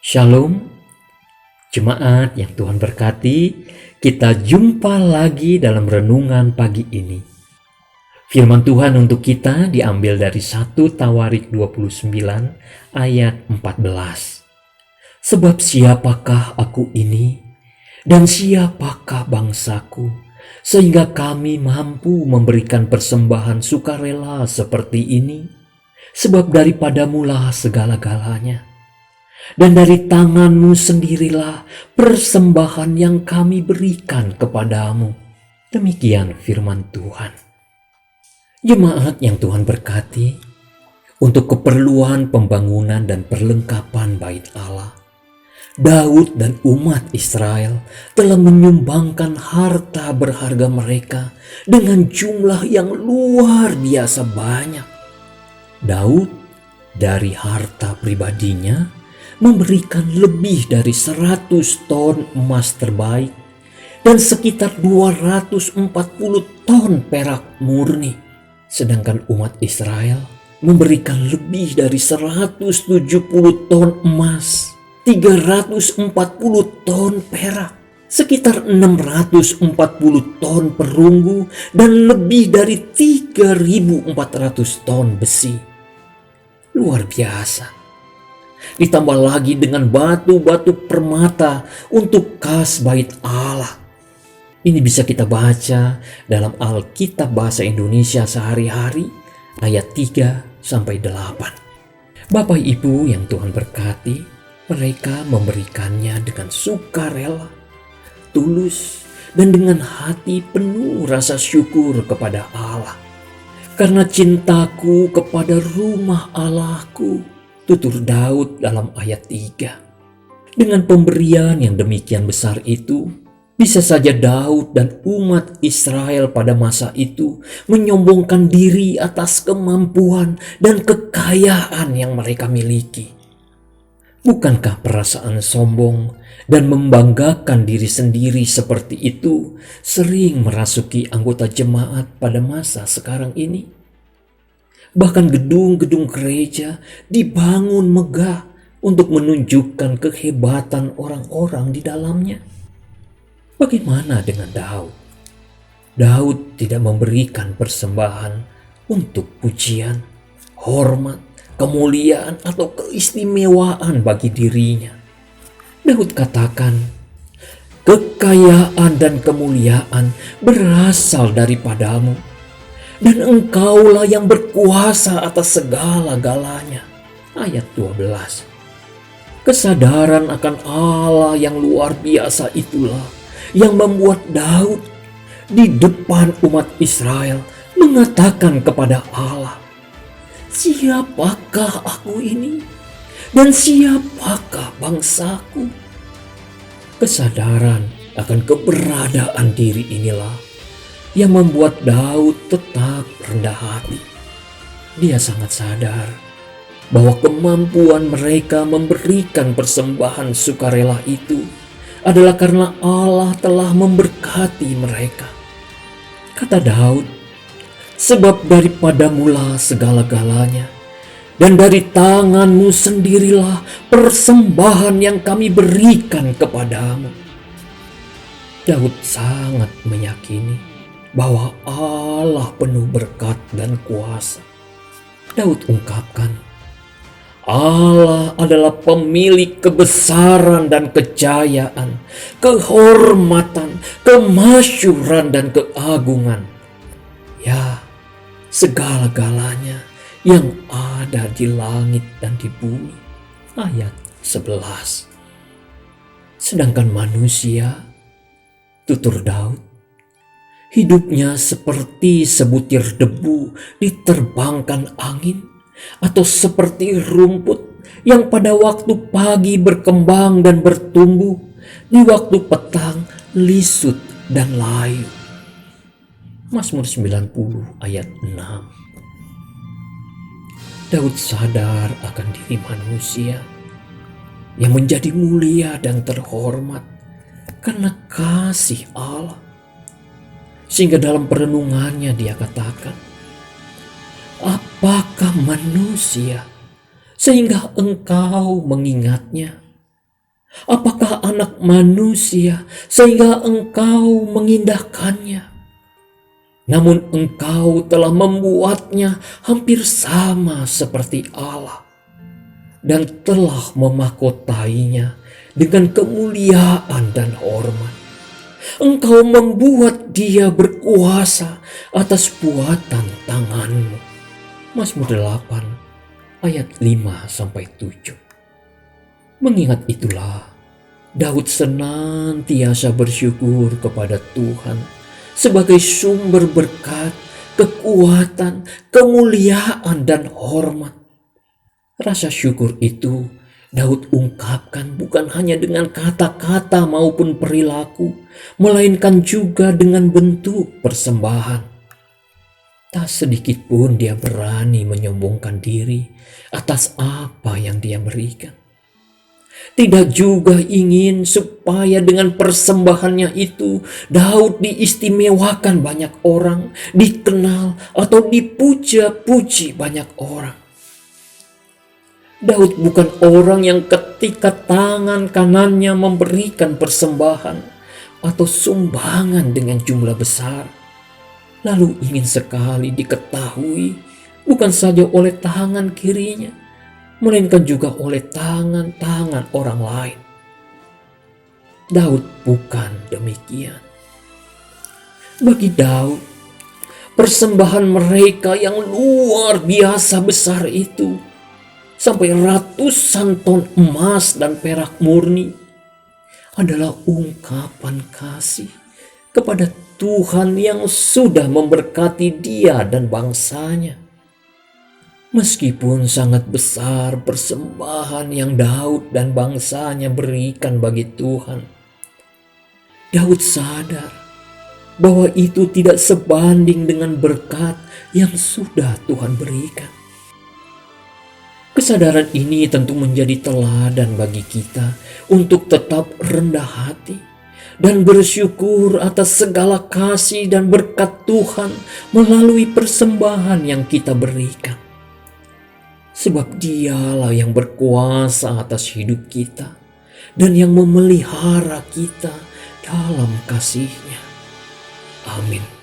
Shalom, jemaat yang Tuhan berkati, kita jumpa lagi dalam renungan pagi ini. Firman Tuhan untuk kita diambil dari 1 Tawarik 29 ayat 14. Sebab siapakah aku ini dan siapakah bangsaku, sehingga kami mampu memberikan persembahan sukarela seperti ini? Sebab daripadamulah segala-galanya. Dan dari tanganmu sendirilah persembahan yang kami berikan kepadamu. Demikian firman Tuhan. Jemaat yang Tuhan berkati, untuk keperluan pembangunan dan perlengkapan bait Allah, Daud dan umat Israel telah menyumbangkan harta berharga mereka dengan jumlah yang luar biasa banyak. Daud dari harta pribadinya memberikan lebih dari 100 ton emas terbaik dan sekitar 240 ton perak murni. Sedangkan umat Israel memberikan lebih dari 170 ton emas, 340 ton perak, sekitar 640 ton perunggu, dan lebih dari 3.400 ton besi. Luar biasa. Ditambah lagi dengan batu-batu permata untuk kas bait Allah. Ini bisa kita baca dalam Alkitab Bahasa Indonesia Sehari-hari ayat 3-8. Bapak Ibu yang Tuhan berkati, mereka memberikannya dengan sukarela, tulus, dan dengan hati penuh rasa syukur kepada Allah. Karena cintaku kepada rumah Allahku, tutur Daud dalam ayat 3. Dengan pemberian yang demikian besar itu, bisa saja Daud dan umat Israel pada masa itu menyombongkan diri atas kemampuan dan kekayaan yang mereka miliki. Bukankah perasaan sombong dan membanggakan diri sendiri seperti itu sering merasuki anggota jemaat pada masa sekarang ini? Bahkan gedung-gedung gereja dibangun megah untuk menunjukkan kehebatan orang-orang di dalamnya. Bagaimana dengan Daud? Daud tidak memberikan persembahan untuk pujian, hormat, kemuliaan, atau keistimewaan bagi dirinya. Daud katakan, "Kekayaan dan kemuliaan berasal daripadamu, dan engkaulah yang berkuasa atas segala-galanya." Ayat 12. Kesadaran akan Allah yang luar biasa itulah yang membuat Daud di depan umat Israel mengatakan kepada Allah, "Siapakah aku ini dan siapakah bangsaku?" Kesadaran akan keberadaan diri inilah yang membuat Daud tetap rendah hati. Dia sangat sadar bahwa kemampuan mereka memberikan persembahan sukarela itu adalah karena Allah telah memberkati mereka. Kata Daud, "Sebab daripadamulah segala-galanya, dan dari tanganmu sendirilah persembahan yang kami berikan kepadamu." Daud sangat meyakini bahwa Allah penuh berkat dan kuasa. Daud ungkapkan, Allah adalah pemilik kebesaran dan kejayaan, kehormatan, kemasyhuran, dan keagungan. Ya, segala-galanya yang ada di langit dan di bumi. Ayat 11. Sedangkan manusia, tutur Daud, hidupnya seperti sebutir debu diterbangkan angin, atau seperti rumput yang pada waktu pagi berkembang dan bertumbuh, di waktu petang lisut dan layu. Mazmur 90 ayat 6. Daud sadar akan diri manusia yang menjadi mulia dan terhormat karena kasih Allah. Sehingga dalam perenungannya dia katakan, "Apakah manusia sehingga engkau mengingatnya, Apakah anak manusia sehingga engkau mengindahkannya? Namun engkau telah membuatnya hampir sama seperti Allah dan telah memahkotainya dengan kemuliaan dan hormat. Engkau membuat dia berkuasa atas buatan tanganmu. Mazmur 8 ayat 5-7. Mengingat itulah, Daud senantiasa bersyukur kepada Tuhan sebagai sumber berkat, kekuatan, kemuliaan, dan hormat. Rasa syukur itu Daud ungkapkan bukan hanya dengan kata-kata maupun perilaku, melainkan juga dengan bentuk persembahan. Tak sedikit pun dia berani menyombongkan diri atas apa yang dia berikan. Tidak juga ingin supaya dengan persembahannya itu Daud diistimewakan banyak orang, dikenal atau dipuja-puji banyak orang. Daud bukan orang yang ketika tangan kanannya memberikan persembahan atau sumbangan dengan jumlah besar, lalu ingin sekali diketahui bukan saja oleh tangan kirinya, melainkan juga oleh tangan-tangan orang lain. Daud bukan demikian. Bagi Daud, persembahan mereka yang luar biasa besar itu, sampai ratusan ton emas dan perak murni, adalah ungkapan kasih kepada Tuhan yang sudah memberkati dia dan bangsanya. Meskipun sangat besar persembahan yang Daud dan bangsanya berikan bagi Tuhan, Daud sadar bahwa itu tidak sebanding dengan berkat yang sudah Tuhan berikan. Kesadaran ini tentu menjadi teladan bagi kita untuk tetap rendah hati dan bersyukur atas segala kasih dan berkat Tuhan melalui persembahan yang kita berikan. Sebab Dialah yang berkuasa atas hidup kita dan yang memelihara kita dalam kasih-Nya. Amin.